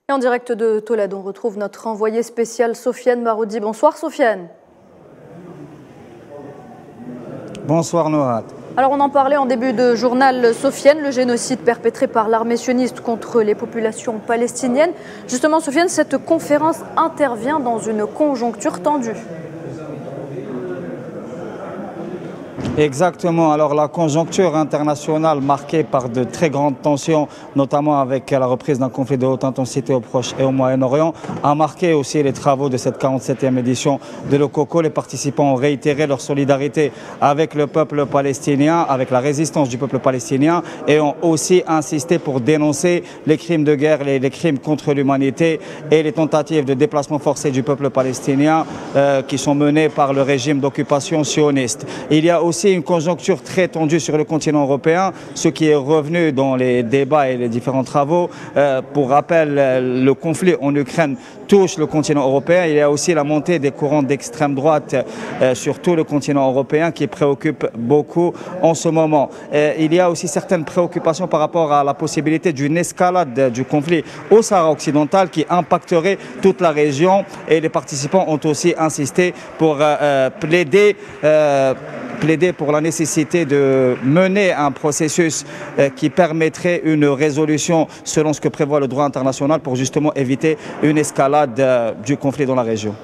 Et en direct de Tolède, on retrouve notre envoyée spéciale Sofiane Maroudi. Bonsoir Sofiane. Bonsoir Nohat. Alors on en parlait en début de journal, Sofiane, le génocide perpétré par l'armée sioniste contre les populations palestiniennes. Justement Sofiane, cette conférence intervient dans une conjoncture tendue. Exactement. Alors la conjoncture internationale marquée par de très grandes tensions, notamment avec la reprise d'un conflit de haute intensité au Proche et au Moyen-Orient, a marqué aussi les travaux de cette 47e édition de l'OCOCO. Les participants ont réitéré leur solidarité avec le peuple palestinien, avec la résistance du peuple palestinien, et ont aussi insisté pour dénoncer les crimes de guerre, les crimes contre l'humanité et les tentatives de déplacement forcé du peuple palestinien qui sont menées par le régime d'occupation sioniste. Il y a aussi une conjoncture très tendue sur le continent européen, ce qui est revenu dans les débats et les différents travaux. Pour rappel, le conflit en Ukraine touche le continent européen. Il y a aussi la montée des courants d'extrême droite sur tout le continent européen qui préoccupe beaucoup en ce moment. Il y a aussi certaines préoccupations par rapport à la possibilité d'une escalade du conflit au Sahara occidental qui impacterait toute la région, et les participants ont aussi insisté pour plaider pour la nécessité de mener un processus qui permettrait une résolution selon ce que prévoit le droit international pour justement éviter une escalade du conflit dans la région.